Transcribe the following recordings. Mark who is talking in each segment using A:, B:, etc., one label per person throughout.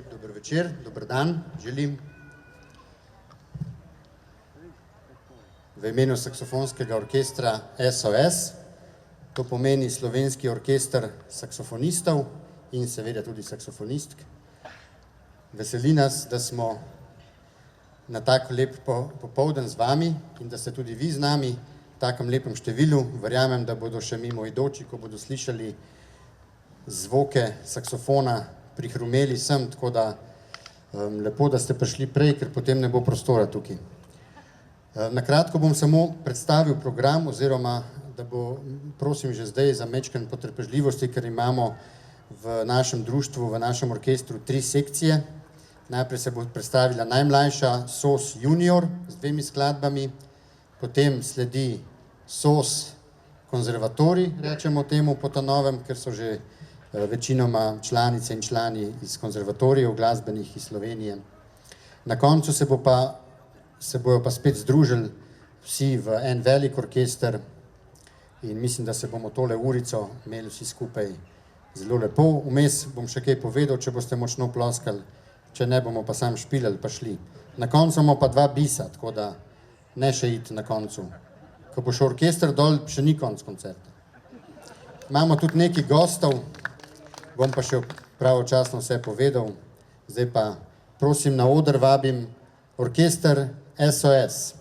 A: lep dober večer, dober dan, želim. V imenu saksofonskega orkestra SOS, to pomeni slovenski orkester saksofonistov in seveda tudi saksofonistk. Veseli nas, da smo na tako lep popoldan z vami in da ste tudi vi z nami v takem lepem številu. Verjamem, da bodo še mimoidoči, ko bodo slišali zvoke saksofona, prihrumeli sem, tako da lepo, da ste prišli prej, ker potem ne bo prostora tukaj. Na kratko bom samo predstavil program, oziroma da bo, prosim že zdaj za majčken potrpežljivosti, ker imamo v našem društvu, v našem orkestru 3 sekcije. Najprej se bo predstavila najmlajša SOS junior z 2 skladbami, potem sledi SOS konzervatorij, rečemo temu po ta novem, ker so že večinoma članice in člani iz konzervatorijev glasbenih iz Slovenije. Na koncu se bojo pa spet združili vsi v en velik orkester in mislim, da se bomo tole urico imeli vsi skupaj zelo lepo. Vmes bom še kaj povedal, če boste močno ploskali, če ne bomo pa sam špilali pa šli. Na koncu bomo pa 2 bisa, tako da ne še iti na koncu. Ko bo šel orkester dol, še ni konc koncerta. Imamo tudi nekaj gostov, bom pa še pravočasno vse povedal. Zdaj pa prosim na oder vabim orkester SOS.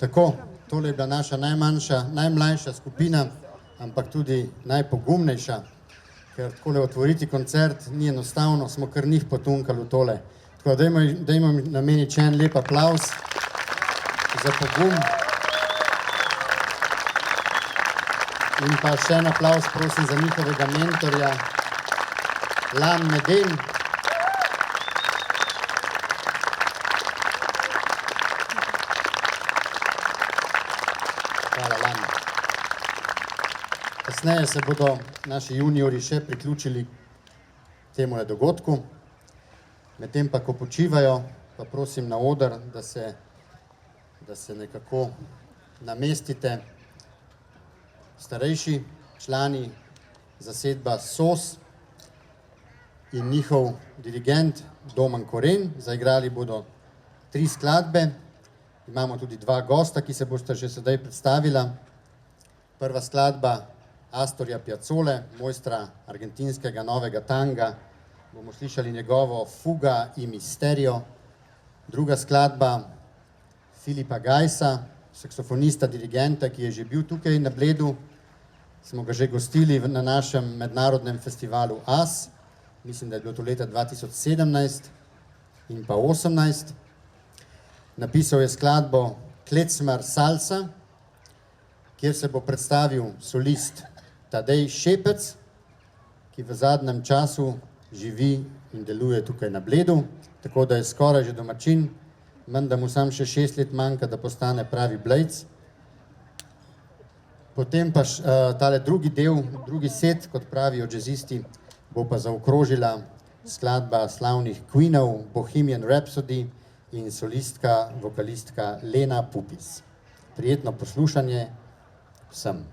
A: Tako, tole je bila naša najmlajša skupina, ampak tudi najpogumnejša, ker takole otvoriti koncert ni enostavno, smo kar njih potunkali v tole. Tako, dajmo nameniti še en lep aplavz za pogum. In pa še en aplavz, prosim, za njihovega mentorja, Lan Meden. Hvala, Lan. Kasneje se bodo naši juniori še priključili temule dogodku. Medtem pa, ko počivajo, pa prosim na oder, da se nekako namestite. Starejši člani zasedba SOS in njihov dirigent Domen Koren. Zaigrali bodo 3 skladbe. Imamo tudi 2 gosta, ki se bosta že sedaj predstavila. Prva skladba Astorja Piazzole, mojstra argentinskega novega tanga. Bomo slišali njegovo Fuga i Misterio. Druga skladba Filipa Gajsa, saksofonista, dirigenta, ki je že bil tukaj na Bledu. Smo ga že gostili na našem mednarodnem festivalu AS. Mislim, da je bilo to leta 2017 in pa 2018. Napisal je skladbo Klecmar Salsa, kjer se bo predstavil solist Tadej Šepec, ki v zadnjem času živi in deluje tukaj na Bledu, tako da je skoraj že domačin, menda mu sam še 6 let manjka, da postane pravi blejc. Potem pa tale drugi del, drugi set, kot pravijo džezisti, bo pa zaokrožila skladba slavnih Queenov, Bohemian Rhapsody in solistka, vokalistka Lev Pupis. Prijetno poslušanje vsem.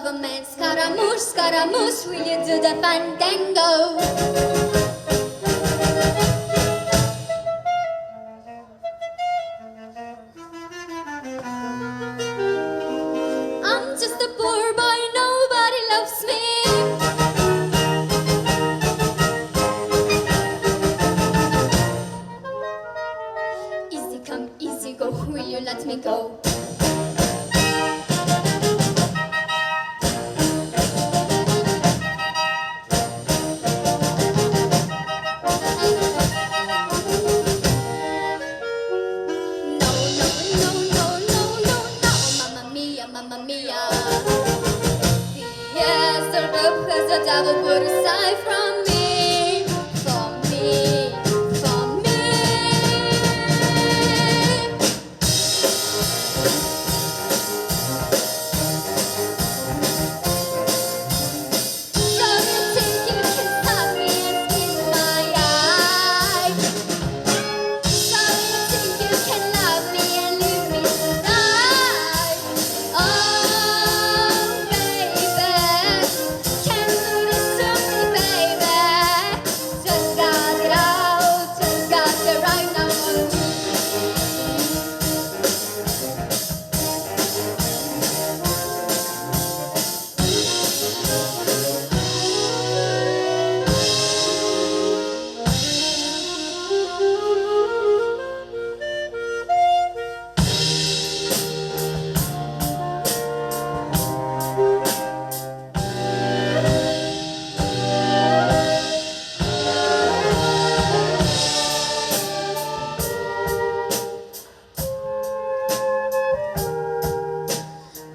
B: of a man. Scaramouche, Scaramouche, will you do the fandango? I'm just a poor boy, nobody loves me. Easy come, easy go, will you let me go? the devil put aside from me, from me, from me. So you think you can stop me and squeeze my eye? So you think you can love me and leave me to die? Oh, baby, can you do this to me, baby? Just got it out, just got it right now on me.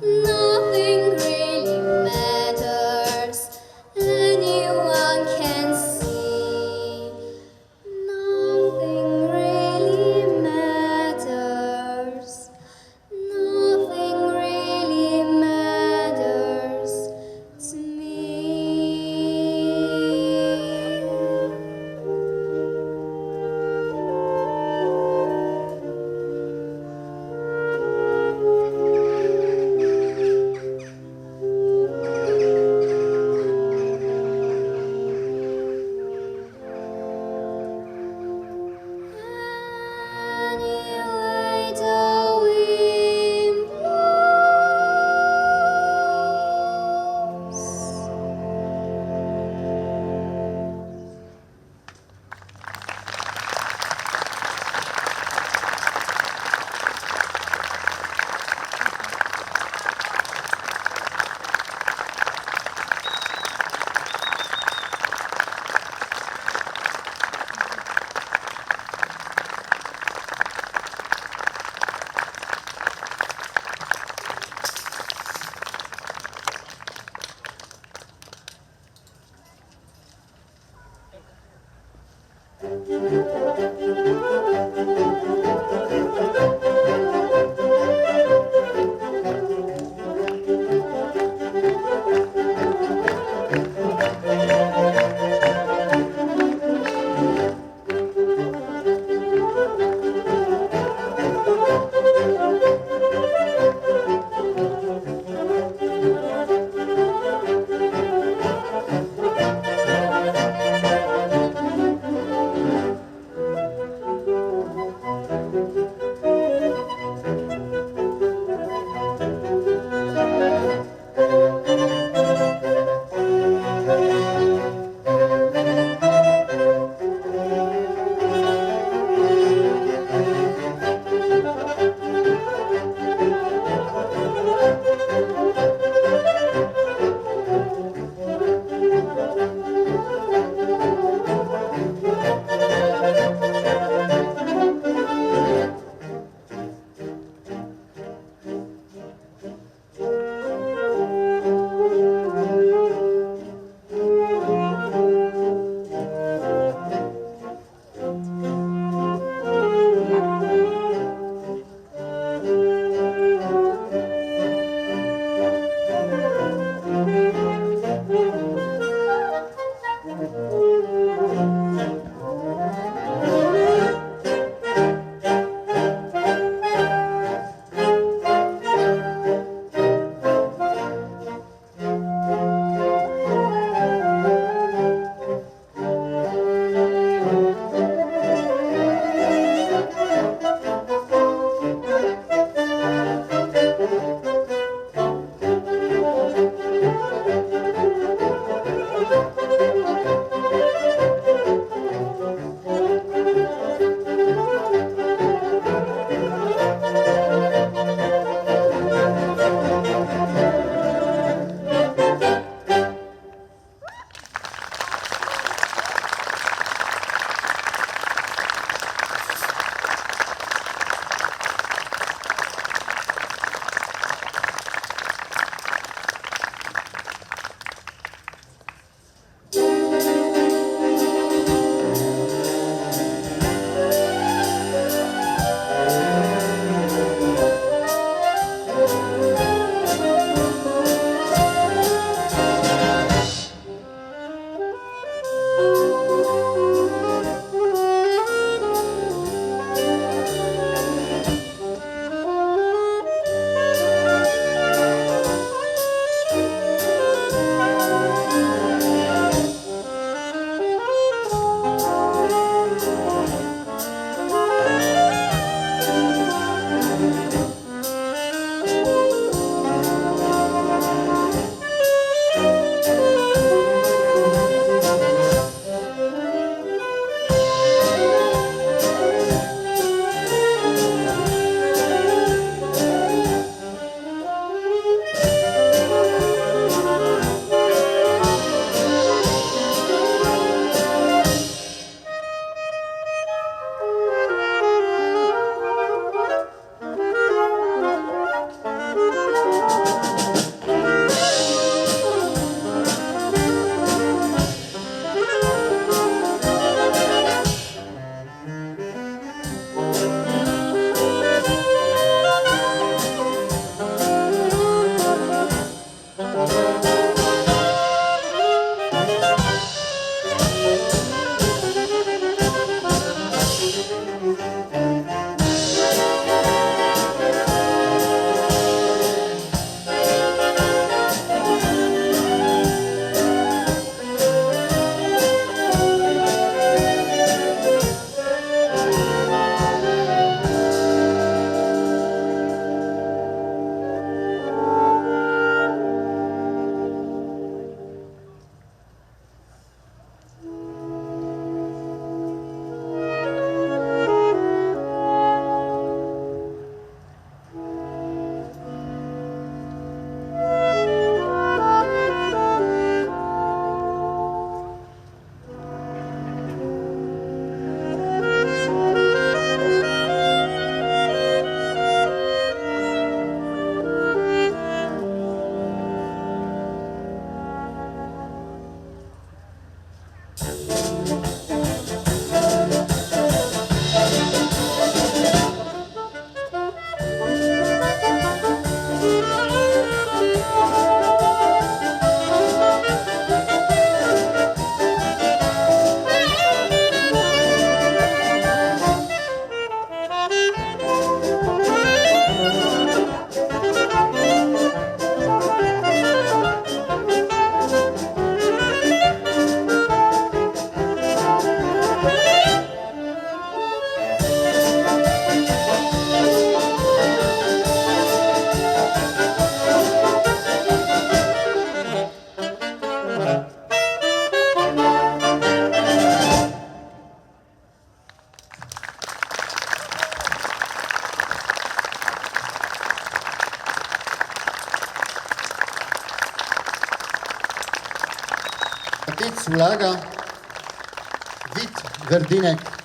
B: Nothing really matters, anyone can see. Nothing really matters, nothing really matters to me. Anyway, the wind blows.
A: Matic Ulaga, Verdinek.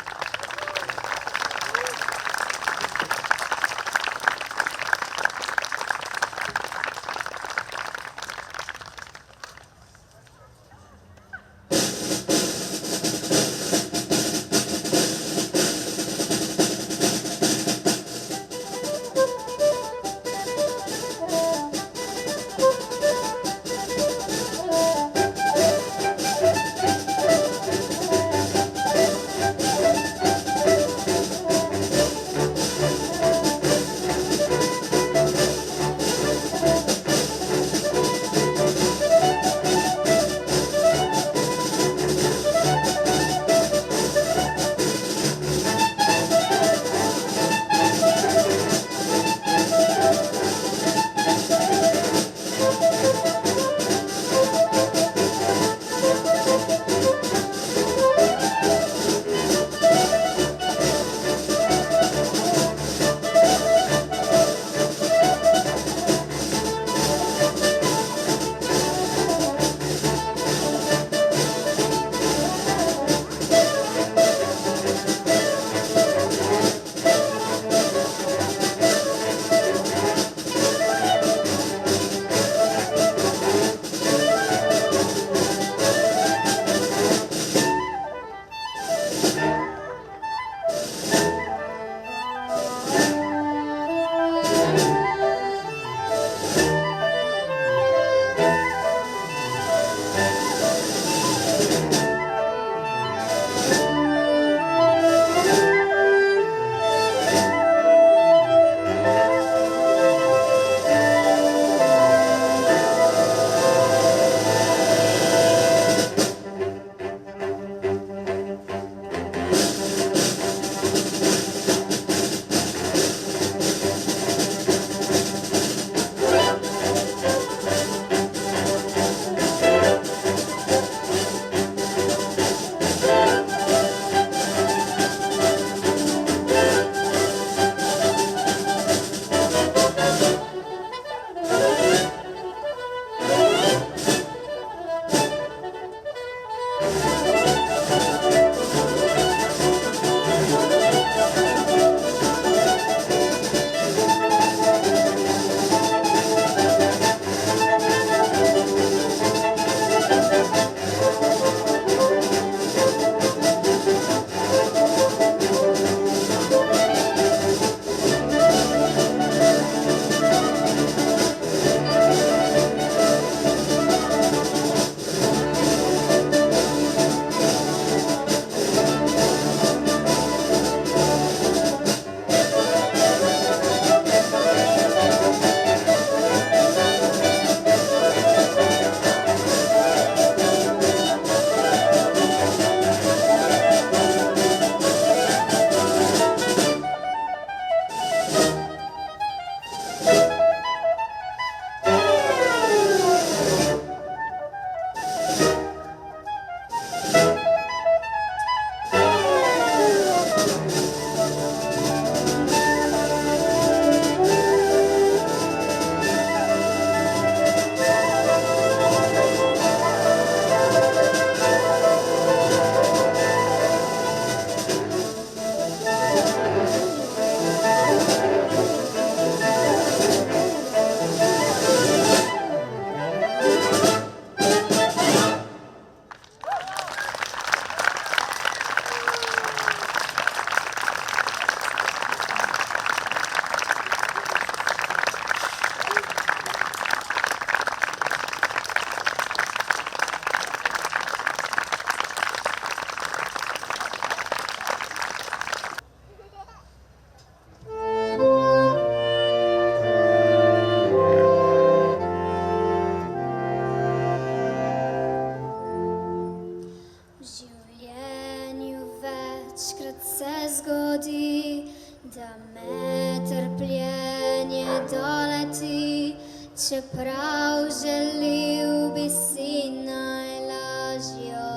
B: Čeprav želil bi si najlažjo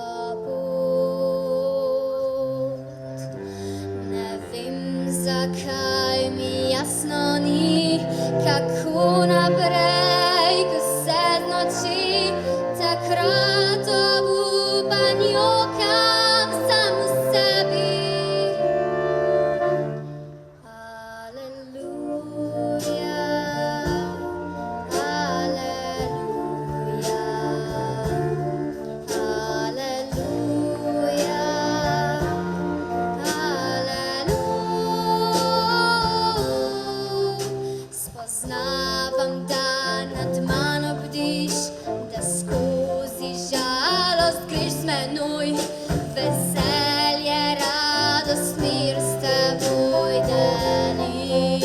B: pot. Ne vem, zakaj mi jasno ni, kako naprej, ko se znoči takrat obudi. žalost griš z menoj, veselje, radost, mir s teboj deli.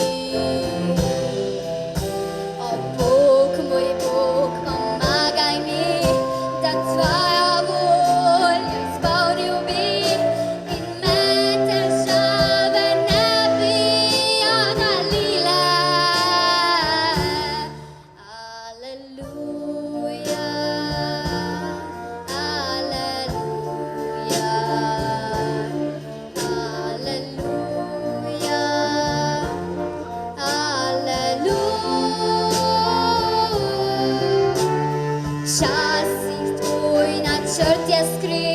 B: O Bog, moj Bog, pomagaj mi, da tvoja volja izpolnil bi in me težave ne bi oddaljile. Aleluja, aleluja, aleluja, aleluja. Včasih tvoj načrt je skrit,